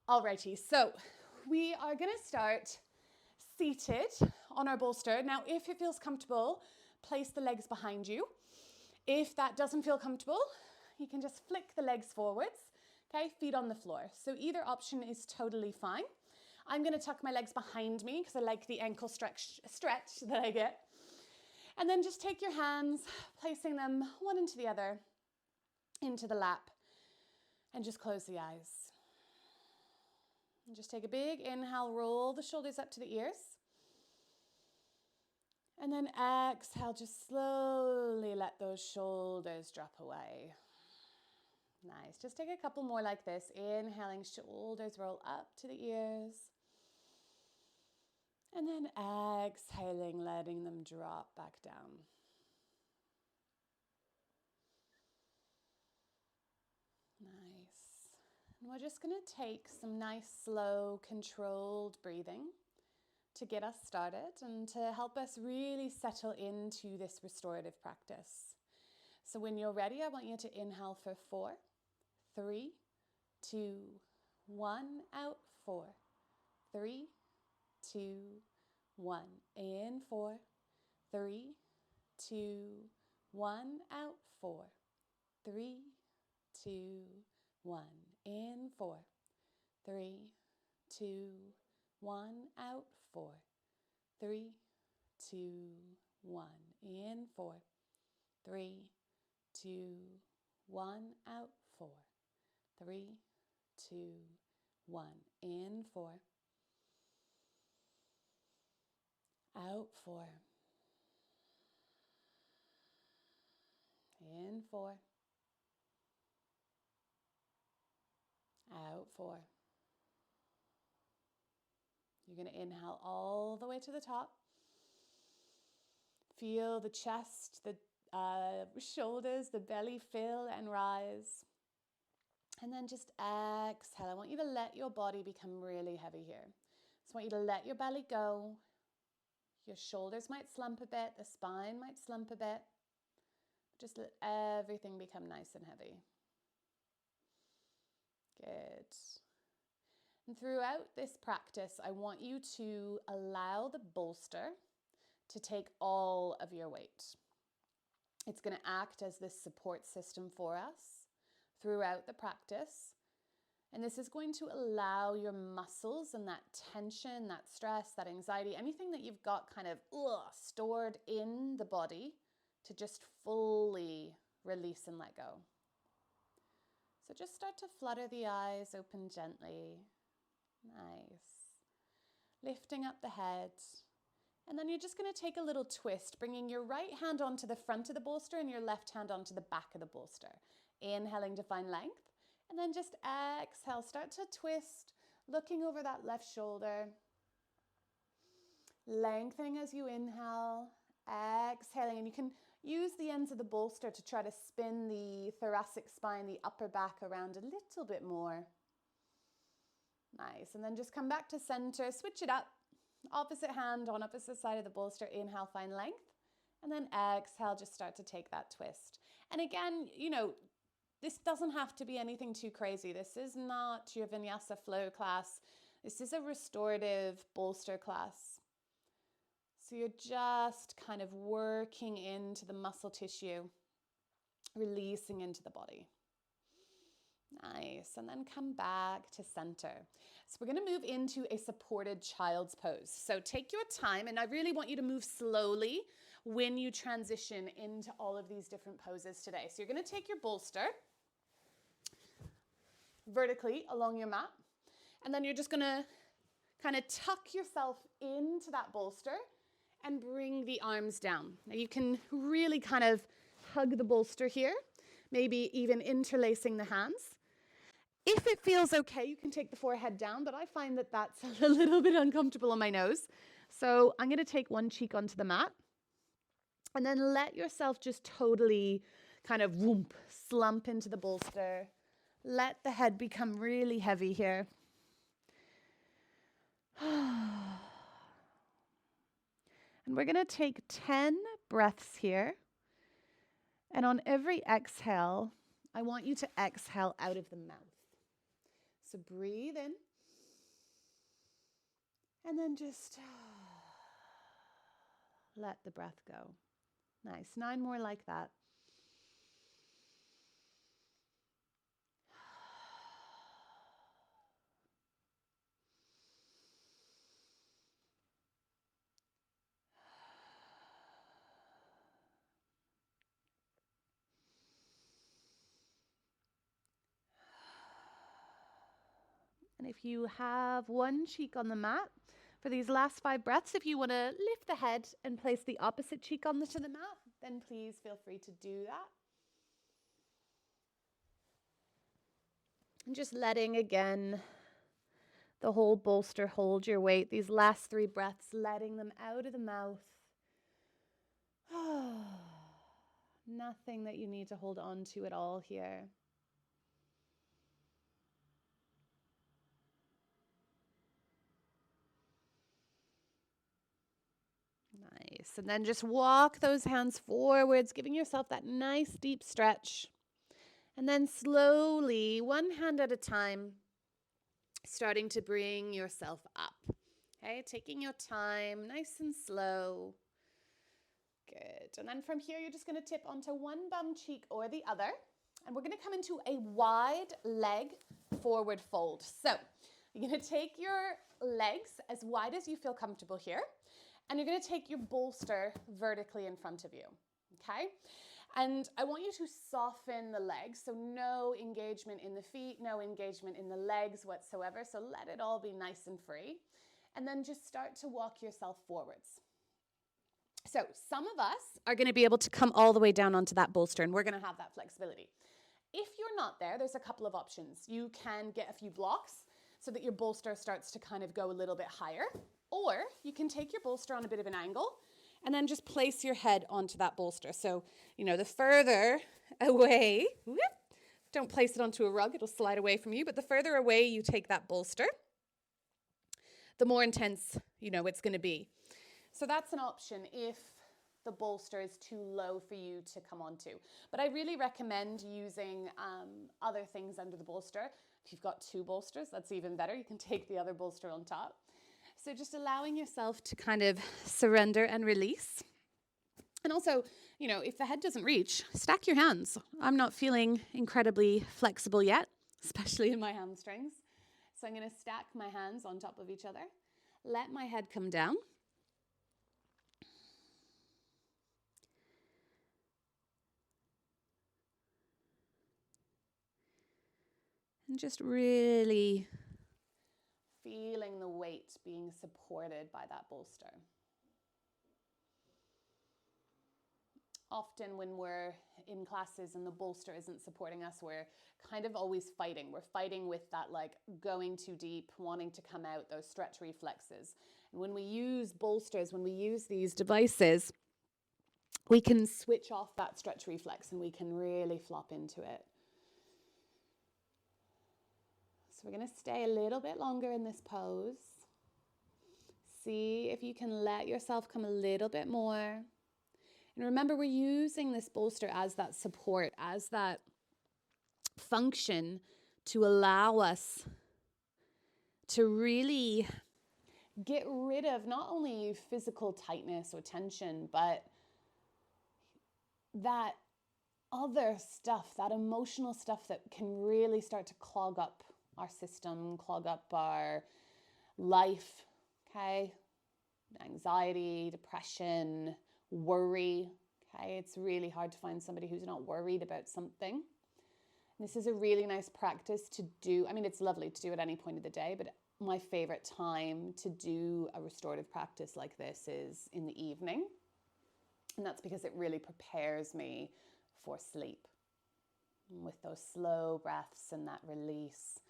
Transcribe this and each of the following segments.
Alrighty, so we are going to start seated on our bolster. Now, if it feels comfortable, place the legs behind you. If that doesn't feel comfortable, you can just flick the legs forwards, okay, feet on the floor. So either option is totally fine. I'm going to tuck my legs behind me because I like the ankle stretch that I get. And then just take your hands, placing them one into the other, into the lap, and just close the eyes. And just take a big inhale, roll the shoulders up to the ears. And then exhale, just slowly let those shoulders drop away. Nice. Just take a couple more like this. Inhaling, shoulders roll up to the ears. And then exhaling, letting them drop back down. Nice. And we're just going to take some nice, slow, controlled breathing to get us started and to help us really settle into this restorative practice. So when you're ready, I want you to inhale for 4, 3, 2, 1, out, 4, 3, 2, 1, in, 4, 3, 2, 1, out, 4, 3, 2, 1, in, 4, 3, 2, 1, out, 4, 3, 2, 1, in, 4, 3, 2, 1, out, 4, 3, 2, 1, in, 4, out, 4, in, 4, out, 4. You're going to inhale all the way to the top. Feel the chest, the shoulders, the belly fill and rise. And then just exhale. I want you to let your body become really heavy here. So I want you to let your belly go. Your shoulders might slump a bit. The spine might slump a bit. Just let everything become nice and heavy. Good. And throughout this practice, I want you to allow the bolster to take all of your weight. It's going to act as this support system for us throughout the practice. And this is going to allow your muscles and that tension, that stress, that anxiety, anything that you've got kind of stored in the body to just fully release and let go. So just start to flutter the eyes open gently. Nice. Lifting up the head. And then you're just going to take a little twist, bringing your right hand onto the front of the bolster and your left hand onto the back of the bolster. Inhaling to find length. And then just exhale. Start to twist, looking over that left shoulder. Lengthening as you inhale. Exhaling. And you can use the ends of the bolster to try to spin the thoracic spine, the upper back around a little bit more. Nice. And then just come back to center, switch it up. Opposite hand on opposite side of the bolster. Inhale, find length. And then exhale, just start to take that twist. And again, this doesn't have to be anything too crazy. This is not your vinyasa flow class. This is a restorative bolster class. So you're just kind of working into the muscle tissue, releasing into the body. Nice. And then come back to center. So we're going to move into a supported child's pose. So take your time, and I really want you to move slowly when you transition into all of these different poses today. So you're going to take your bolster vertically along your mat, and then you're just going to kind of tuck yourself into that bolster and bring the arms down. Now you can really kind of hug the bolster here, maybe even interlacing the hands. If it feels okay, you can take the forehead down, but I find that that's a little bit uncomfortable on my nose. So I'm going to take one cheek onto the mat and then let yourself just totally kind of slump into the bolster. Let the head become really heavy here. And we're going to take 10 breaths here. And on every exhale, I want you to exhale out of the mouth. So breathe in And then just let the breath go. Nice. 9 more like that. And if you have one cheek on the mat, for these last 5 breaths, if you want to lift the head and place the opposite cheek onto the mat, then please feel free to do that. And just letting, again, the whole bolster hold your weight. These last 3 breaths, letting them out of the mouth. Nothing that you need to hold on to at all here. Nice. And then just walk those hands forwards, giving yourself that nice deep stretch. And then slowly, one hand at a time, starting to bring yourself up. Okay, taking your time, nice and slow. Good. And then from here, you're just going to tip onto one bum cheek or the other. And we're going to come into a wide leg forward fold. So you're going to take your legs as wide as you feel comfortable here. And you're going to take your bolster vertically in front of you, okay? And I want you to soften the legs, so no engagement in the feet, no engagement in the legs whatsoever. So let it all be nice and free. And then just start to walk yourself forwards. So some of us are going to be able to come all the way down onto that bolster, and we're going to have that flexibility. If you're not there, there's a couple of options. You can get a few blocks so that your bolster starts to kind of go a little bit higher. Or you can take your bolster on a bit of an angle and then just place your head onto that bolster. So, the further away, don't place it onto a rug, it'll slide away from you, but the further away you take that bolster, the more intense, it's going to be. So that's an option if the bolster is too low for you to come onto. But I really recommend using other things under the bolster. If you've got 2 bolsters, that's even better. You can take the other bolster on top. So just allowing yourself to kind of surrender and release. And also, if the head doesn't reach, stack your hands. I'm not feeling incredibly flexible yet, especially in my hamstrings. So I'm going to stack my hands on top of each other. Let my head come down. And just really feeling the weight being supported by that bolster. Often when we're in classes and the bolster isn't supporting us, we're kind of always fighting. We're fighting with that going too deep, wanting to come out, those stretch reflexes. And when we use bolsters, when we use these devices, we can switch off that stretch reflex and we can really flop into it. So we're going to stay a little bit longer in this pose. See if you can let yourself come a little bit more. And remember, we're using this bolster as that support, as that function to allow us to really get rid of not only physical tightness or tension, but that other stuff, that emotional stuff that can really start to clog up our system, clog up our life, okay? Anxiety, depression, worry, okay? It's really hard to find somebody who's not worried about something. This is a really nice practice to do. I mean, it's lovely to do at any point of the day, but my favorite time to do a restorative practice like this is in the evening. And that's because it really prepares me for sleep with those slow breaths and that release.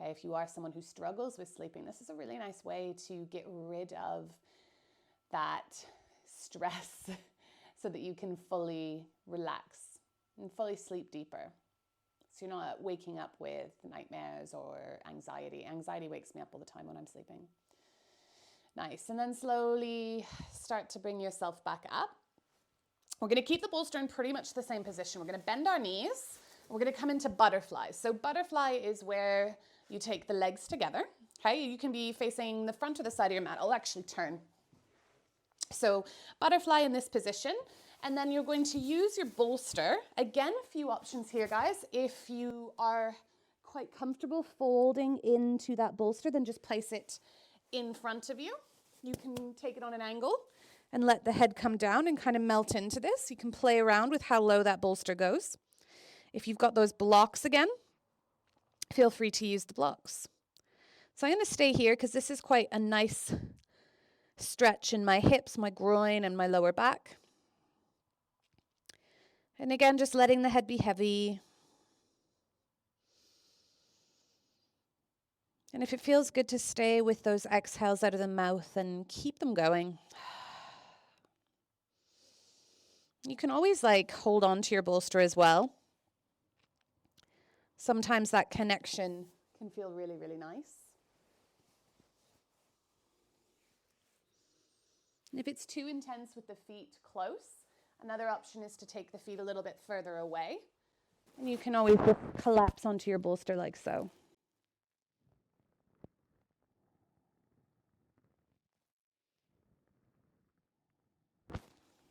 Okay, if you are someone who struggles with sleeping, this is a really nice way to get rid of that stress so that you can fully relax and fully sleep deeper. So you're not waking up with nightmares or anxiety. Anxiety wakes me up all the time when I'm sleeping. Nice. And then slowly start to bring yourself back up. We're going to keep the bolster in pretty much the same position. We're going to bend our knees. We're going to come into butterfly. So butterfly is where you take the legs together. Okay, you can be facing the front or the side of your mat. I'll actually turn. So butterfly in this position, and then you're going to use your bolster. Again, a few options here, guys. If you are quite comfortable folding into that bolster, then just place it in front of you. You can take it on an angle and let the head come down and kind of melt into this. You can play around with how low that bolster goes. If you've got those blocks again, feel free to use the blocks. So I'm going to stay here because this is quite a nice stretch in my hips, my groin, and my lower back. And again, just letting the head be heavy. And if it feels good to stay with those exhales out of the mouth and keep them going. You can always hold on to your bolster as well. Sometimes that connection can feel really, really nice. And if it's too intense with the feet close, another option is to take the feet a little bit further away. And you can always just collapse onto your bolster like so.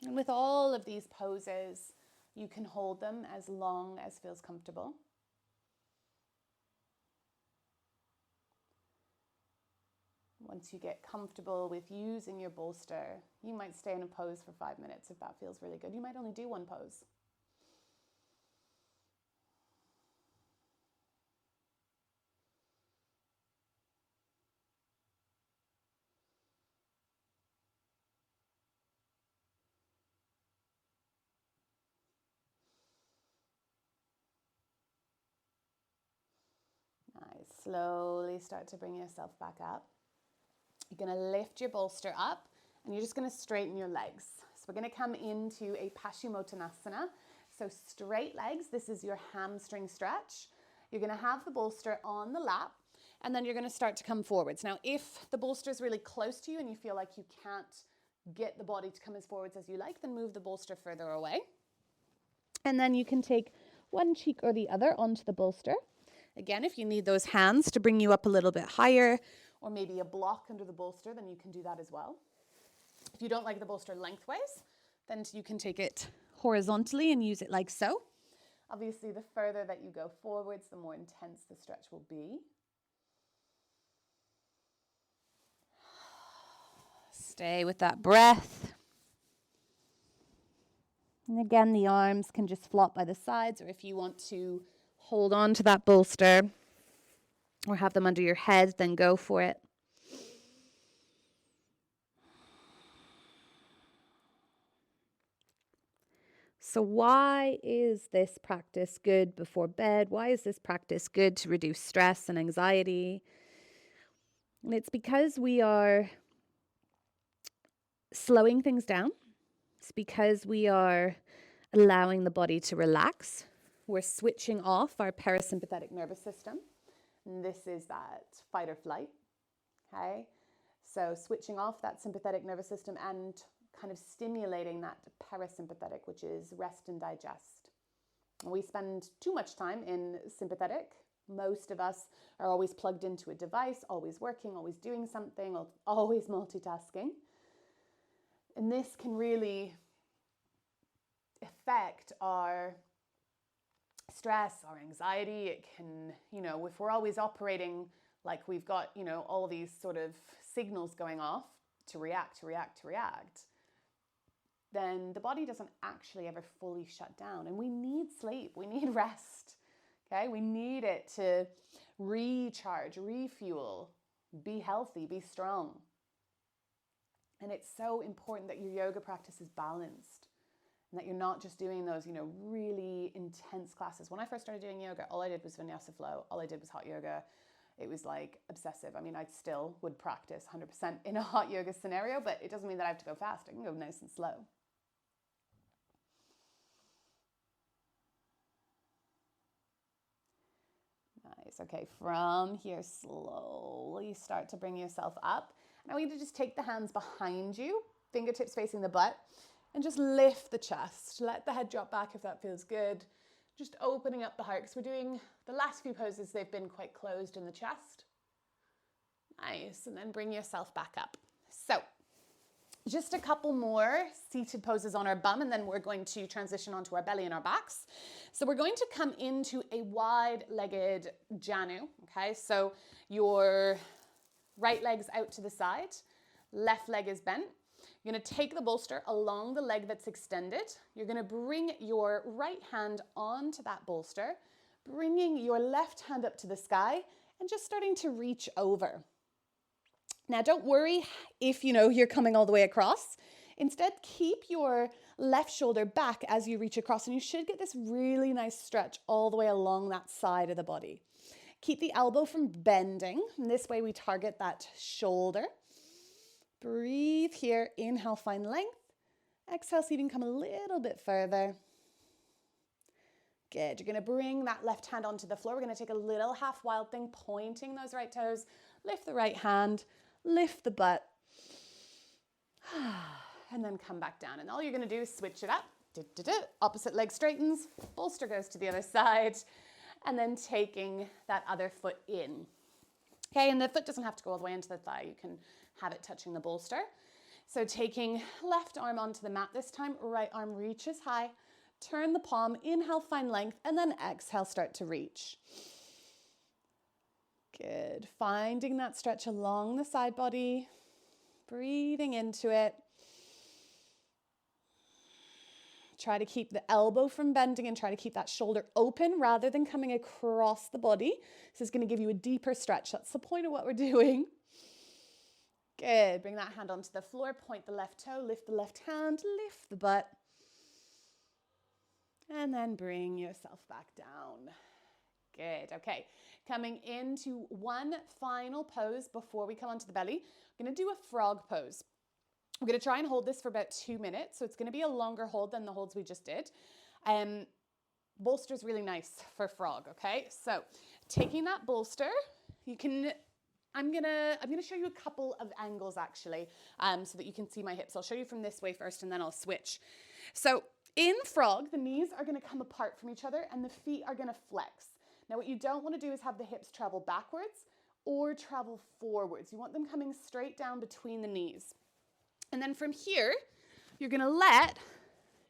And with all of these poses, you can hold them as long as feels comfortable. Once you get comfortable with using your bolster, you might stay in a pose for 5 minutes if that feels really good. You might only do one pose. Nice. Slowly start to bring yourself back up. You're going to lift your bolster up and you're just going to straighten your legs. So we're going to come into a Paschimottanasana. So straight legs, this is your hamstring stretch. You're going to have the bolster on the lap and then you're going to start to come forwards. Now, if the bolster is really close to you and you feel like you can't get the body to come as forwards as you like, then move the bolster further away. And then you can take one cheek or the other onto the bolster. Again, if you need those hands to bring you up a little bit higher, or maybe a block under the bolster, then you can do that as well. If you don't like the bolster lengthwise, then you can take it horizontally and use it like so. Obviously, the further that you go forwards, the more intense the stretch will be. Stay with that breath. And again, the arms can just flop by the sides, or if you want to hold on to that bolster or have them under your head, then go for it. So why is this practice good before bed? Why is this practice good to reduce stress and anxiety? And it's because we are slowing things down. It's because we are allowing the body to relax. We're switching off our parasympathetic nervous system. And this is that fight or flight. Okay? So switching off that sympathetic nervous system and kind of stimulating that parasympathetic, which is rest and digest. We spend too much time in sympathetic. Most of us are always plugged into a device, always working, always doing something, always multitasking. And this can really affect our stress, our anxiety. It can, if we're always operating like we've got, all these sort of signals going off to react, then the body doesn't actually ever fully shut down. And we need sleep. We need rest. Okay? We need it to recharge, refuel, be healthy, be strong. And it's so important that your yoga practice is balanced and that you're not just doing those, really intense classes. When I first started doing yoga, all I did was vinyasa flow. All I did was hot yoga. It was obsessive. I mean, I still would practice 100% in a hot yoga scenario, but it doesn't mean that I have to go fast. I can go nice and slow. Nice. Okay, from here, slowly start to bring yourself up. Now we need to just take the hands behind you, fingertips facing the butt, and just lift the chest. Let the head drop back if that feels good. Just opening up the heart, because we're doing the last few poses, they've been quite closed in the chest. Nice. And then bring yourself back up. So just a couple more seated poses on our bum, and then we're going to transition onto our belly and our backs. So we're going to come into a wide-legged Janu, okay? So your right leg's out to the side, left leg is bent. You're gonna take the bolster along the leg that's extended. You're gonna bring your right hand onto that bolster, bringing your left hand up to the sky, and just starting to reach over. Now, don't worry if you're coming all the way across. Instead, keep your left shoulder back as you reach across, and you should get this really nice stretch all the way along that side of the body. Keep the elbow from bending, and this way we target that shoulder. Breathe here, inhale, find length. Exhale, see if you can come a little bit further. Good, you're gonna bring that left hand onto the floor. We're gonna take a little half wild thing, pointing those right toes, lift the right hand, lift the butt, and then come back down. And all you're gonna do is switch it up. Opposite leg straightens, bolster goes to the other side, and then taking that other foot in. Okay, and the foot doesn't have to go all the way into the thigh. You can have it touching the bolster. So taking left arm onto the mat this time, right arm reaches high, turn the palm, inhale, find length, and then exhale, start to reach. Good. Finding that stretch along the side body, breathing into it. Try to keep the elbow from bending and try to keep that shoulder open rather than coming across the body. This is going to give you a deeper stretch. That's the point of what we're doing. Good. Bring that hand onto the floor, point the left toe, lift the left hand, lift the butt. And then bring yourself back down. Good. Okay. Coming into one final pose before we come onto the belly. I'm going to do a frog pose. We're going to try and hold this for about 2 minutes. So it's going to be a longer hold than the holds we just did. Bolster is really nice for frog. Okay. So taking that bolster, I'm gonna show you a couple of angles actually, so that you can see my hips. I'll show you from this way first and then I'll switch. So in frog, the knees are gonna come apart from each other and the feet are gonna flex. Now what you don't wanna do is have the hips travel backwards or travel forwards. You want them coming straight down between the knees. And then from here, you're gonna let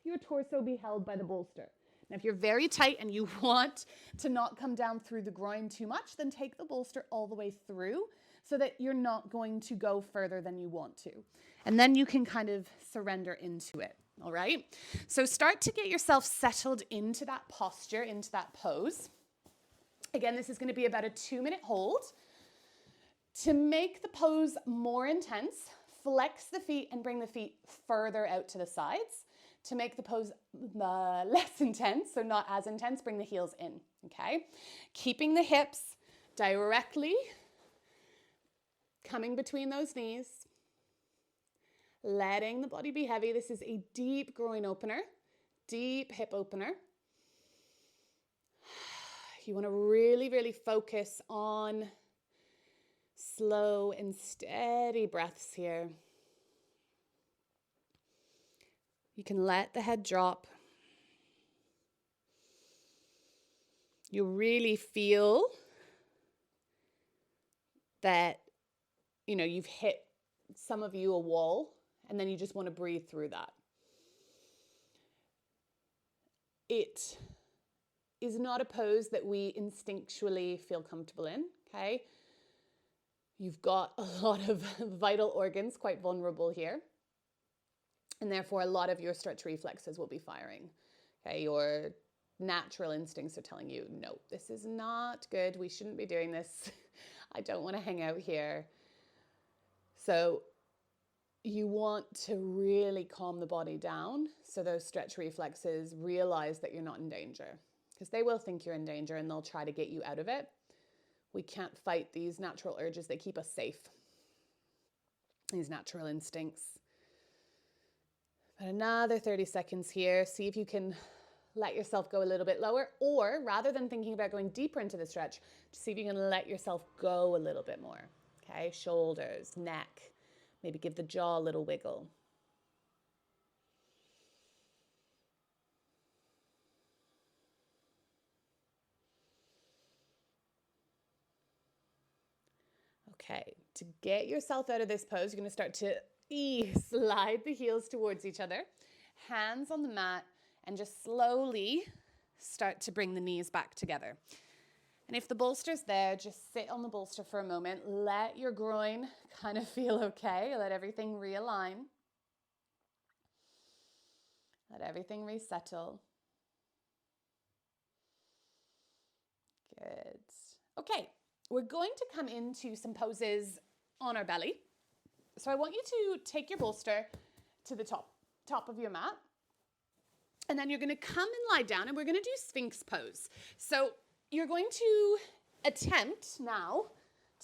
your torso be held by the bolster. Now, if you're very tight and you want to not come down through the groin too much, then take the bolster all the way through so that you're not going to go further than you want to. And then you can kind of surrender into it, all right? So start to get yourself settled into that posture, into that pose. Again, this is going to be about a 2-minute hold. To make the pose more intense, flex the feet and bring the feet further out to the sides. To make the pose less intense, so not as intense, bring the heels in, okay? Keeping the hips directly coming between those knees, letting the body be heavy. This is a deep groin opener, deep hip opener. You want to really, really focus on slow and steady breaths here. You can let the head drop. You really feel that, you've hit, some of you, a wall, and then you just want to breathe through that. It is not a pose that we instinctually feel comfortable in, okay? You've got a lot of vital organs quite vulnerable here. And therefore, a lot of your stretch reflexes will be firing. Okay, your natural instincts are telling you, no, this is not good. We shouldn't be doing this. I don't want to hang out here. So you want to really calm the body down so those stretch reflexes realize that you're not in danger, because they will think you're in danger and they'll try to get you out of it. We can't fight these natural urges. They keep us safe. These natural instincts. But another 30 seconds here. See if you can let yourself go a little bit lower, or rather than thinking about going deeper into the stretch, just see if you can let yourself go a little bit more. Okay, shoulders, neck, maybe give the jaw a little wiggle. Okay, to get yourself out of this pose, you're going to start to slide the heels towards each other, hands on the mat, and just slowly start to bring the knees back together. And if the bolster's there, just sit on the bolster for a moment. Let your groin kind of feel okay. Let everything realign. Let everything resettle. Good. Okay, we're going to come into some poses on our belly. So I want you to take your bolster to the top of your mat. And then you're going to come and lie down, and we're going to do Sphinx Pose. So you're going to attempt now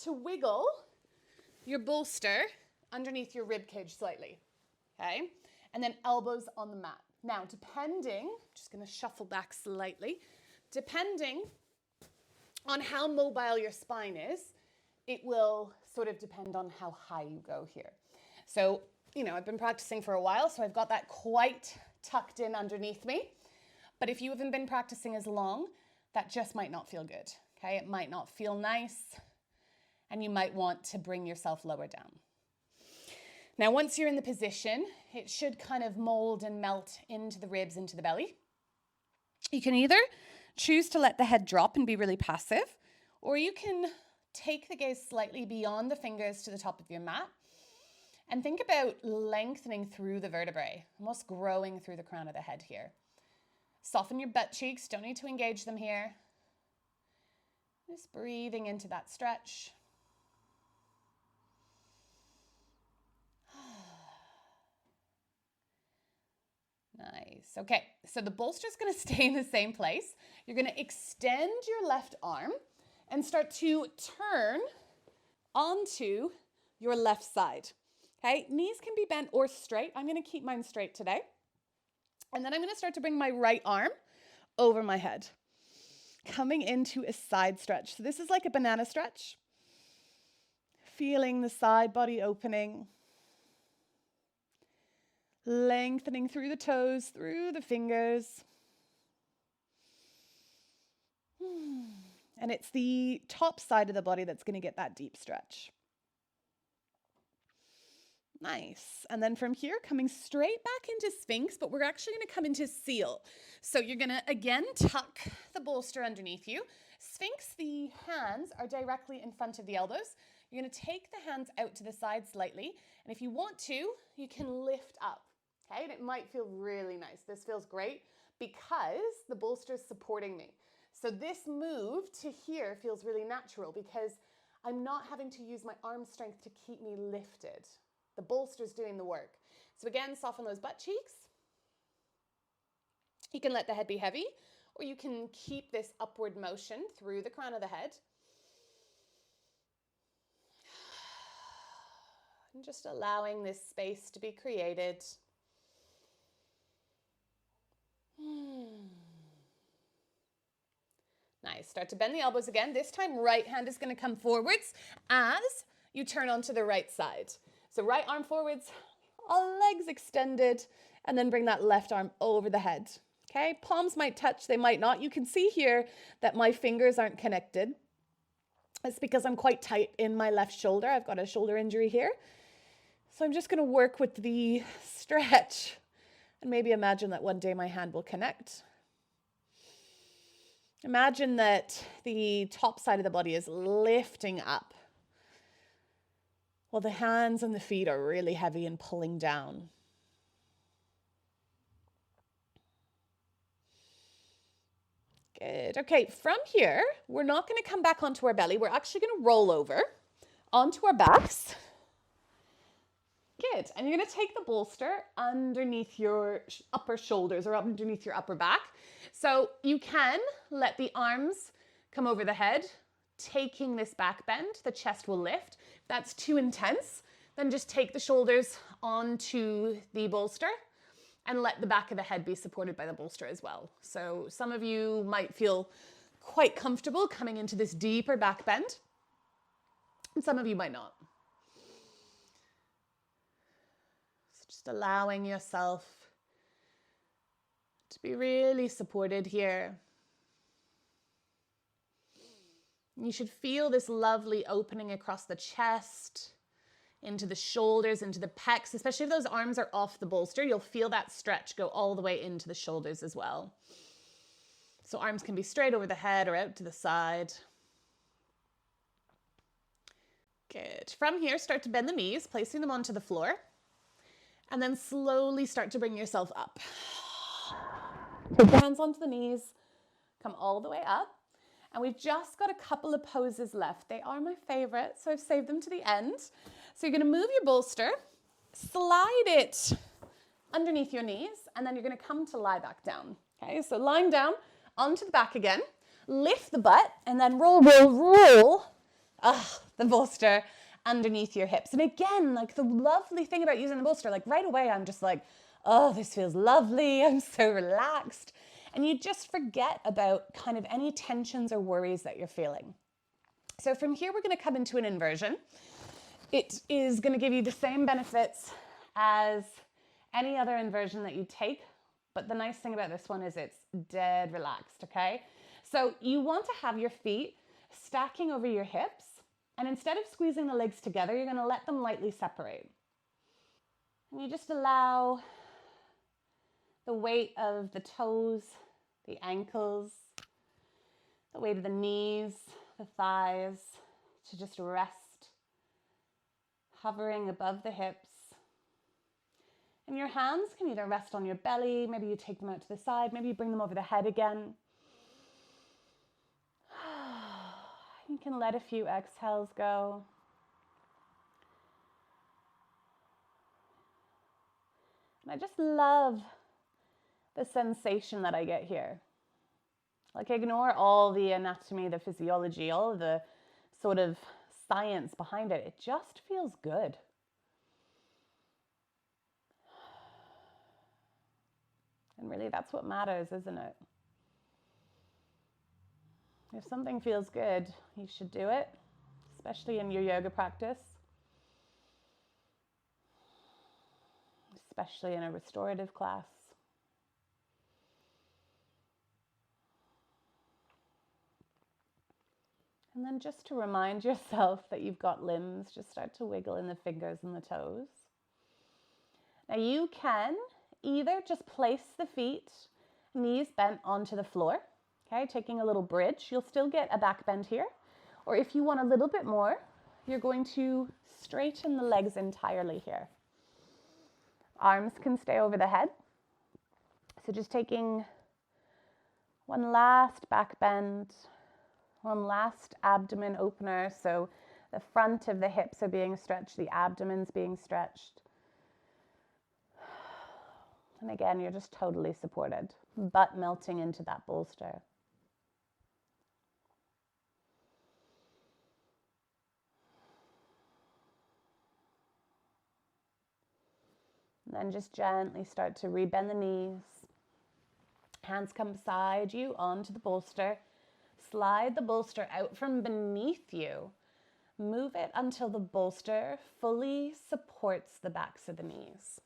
to wiggle your bolster underneath your rib cage slightly, okay? And then elbows on the mat. Now, depending, just going to shuffle back slightly, depending on how mobile your spine is, it will sort of depend on how high you go here. So, I've been practicing for a while, so I've got that quite tucked in underneath me. But if you haven't been practicing as long, that just might not feel good, okay? It might not feel nice, and you might want to bring yourself lower down. Now, once you're in the position, it should kind of mold and melt into the ribs, into the belly. You can either choose to let the head drop and be really passive, or you can take the gaze slightly beyond the fingers to the top of your mat and think about lengthening through the vertebrae, almost growing through the crown of the head here. Soften your butt cheeks, don't need to engage them here. Just breathing into that stretch. Nice. Okay, so the bolster is going to stay in the same place. You're going to extend your left arm and start to turn onto your left side. Okay, knees can be bent or straight. I'm going to keep mine straight today. And then I'm going to start to bring my right arm over my head, coming into a side stretch. So this is like a banana stretch. Feeling the side body opening. Lengthening through the toes, through the fingers. And it's the top side of the body that's going to get that deep stretch. Nice. And then from here, coming straight back into Sphinx, but we're actually going to come into Seal. So you're going to, again, tuck the bolster underneath you. Sphinx, the hands are directly in front of the elbows. You're going to take the hands out to the side slightly. And if you want to, you can lift up. Okay, and it might feel really nice. This feels great because the bolster is supporting me. So this move to here feels really natural because I'm not having to use my arm strength to keep me lifted. The bolster's doing the work. So again, soften those butt cheeks. You can let the head be heavy, or you can keep this upward motion through the crown of the head. And just allowing this space to be created. Nice. Start to bend the elbows again. This time, right hand is going to come forwards as you turn onto the right side. So right arm forwards, all legs extended, and then bring that left arm over the head. Okay, palms might touch, they might not. You can see here that my fingers aren't connected. It's because I'm quite tight in my left shoulder. I've got a shoulder injury here. So I'm just going to work with the stretch and maybe imagine that one day my hand will connect. Imagine that the top side of the body is lifting up, while the hands and the feet are really heavy and pulling down. Good. Okay, from here, we're not going to come back onto our belly. We're actually going to roll over onto our backs. Good. And you're going to take the bolster underneath your upper shoulders or underneath your upper back. So you can let the arms come over the head, taking this back bend. The chest will lift. If that's too intense, then just take the shoulders onto the bolster and let the back of the head be supported by the bolster as well. So some of you might feel quite comfortable coming into this deeper back bend, and some of you might not. So just allowing yourself to be really supported here. You should feel this lovely opening across the chest, into the shoulders, into the pecs, especially if those arms are off the bolster. You'll feel that stretch go all the way into the shoulders as well. So arms can be straight over the head or out to the side. Good. From here, start to bend the knees, placing them onto the floor. And then slowly start to bring yourself up. Put your hands onto the knees, come all the way up. And we've just got a couple of poses left. They are my favorite, so I've saved them to the end. So you're gonna move your bolster, slide it underneath your knees, and then you're gonna come to lie back down. Okay, so lying down, onto the back again, lift the butt, and then roll the bolster underneath your hips. And again, like the lovely thing about using the bolster, like right away, I'm just like, oh, this feels lovely. I'm so relaxed. And you just forget about kind of any tensions or worries that you're feeling. So from here, we're going to come into an inversion. It is going to give you the same benefits as any other inversion that you take. But the nice thing about this one is it's dead relaxed, okay? So you want to have your feet stacking over your hips. And instead of squeezing the legs together, you're going to let them lightly separate. And you just allow the weight of the toes, the ankles, the weight of the knees, the thighs to just rest, hovering above the hips. And your hands can either rest on your belly, maybe you take them out to the side, maybe you bring them over the head again. You can let a few exhales go. And I just love the sensation that I get here. Like, ignore all the anatomy, the physiology, all of the sort of science behind it. It just feels good. And really, that's what matters, isn't it? If something feels good, you should do it, especially in your yoga practice, especially in a restorative class. And then just to remind yourself that you've got limbs, just start to wiggle in the fingers and the toes. Now you can either just place the feet, knees bent onto the floor, okay, taking a little bridge. You'll still get a back bend here. Or if you want a little bit more, you're going to straighten the legs entirely here. Arms can stay over the head. So just taking one last back bend, one last abdomen opener. So the front of the hips are being stretched, the abdomen's being stretched. And again, you're just totally supported. Butt melting into that bolster. And then just gently start to rebend the knees. Hands come beside you onto the bolster. Slide the bolster out from beneath you. Move it until the bolster fully supports the backs of the knees.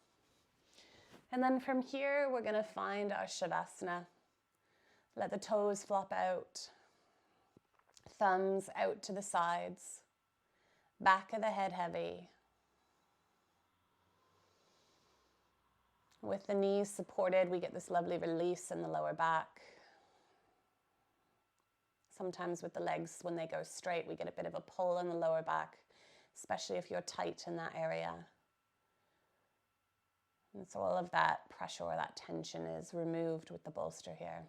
And then from here, we're going to find our Shavasana. Let the toes flop out. Thumbs out to the sides. Back of the head heavy. With the knees supported, we get this lovely release in the lower back. Sometimes with the legs, when they go straight, we get a bit of a pull in the lower back, especially if you're tight in that area. And so all of that pressure or that tension is removed with the bolster here.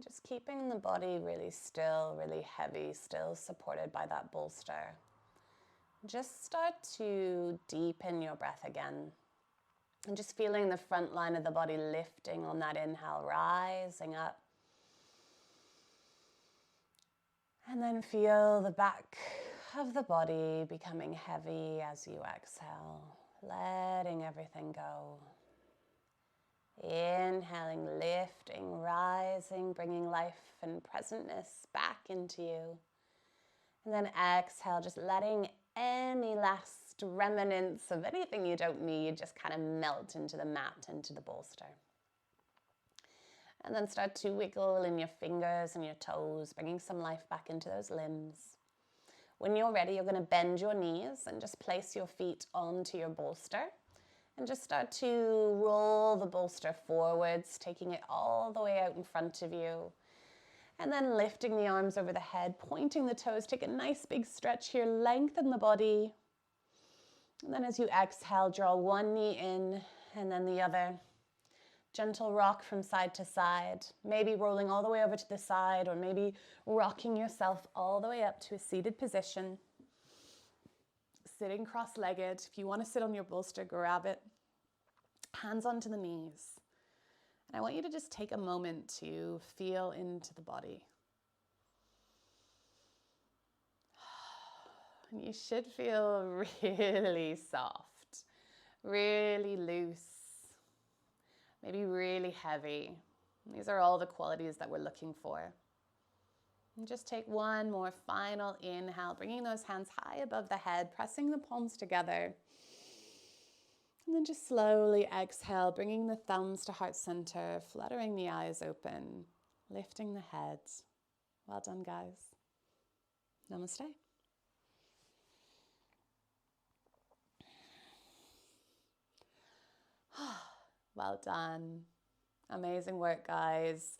Just keeping the body really still, really heavy, still supported by that bolster. Just start to deepen your breath again. And just feeling the front line of the body lifting on that inhale, rising up. And then feel the back of the body becoming heavy as you exhale, letting everything go. Inhaling, lifting, rising, bringing life and presentness back into you. And then exhale, just letting any last remnants of anything you don't need just kind of melt into the mat, into the bolster. And then start to wiggle in your fingers and your toes, bringing some life back into those limbs. When you're ready, you're going to bend your knees and just place your feet onto your bolster. And just start to roll the bolster forwards, taking it all the way out in front of you. And then lifting the arms over the head, pointing the toes. Take a nice big stretch here, lengthen the body. And then as you exhale, draw one knee in and then the other. Gentle rock from side to side, maybe rolling all the way over to the side or maybe rocking yourself all the way up to a seated position. Sitting cross-legged. If you want to sit on your bolster, grab it. Hands onto the knees. And I want you to just take a moment to feel into the body. And you should feel really soft, really loose, maybe really heavy. These are all the qualities that we're looking for. And just take one more final inhale, bringing those hands high above the head, pressing the palms together. And then just slowly exhale, bringing the thumbs to heart center, fluttering the eyes open, lifting the head. Well done, guys. Namaste. Well done. Amazing work, guys.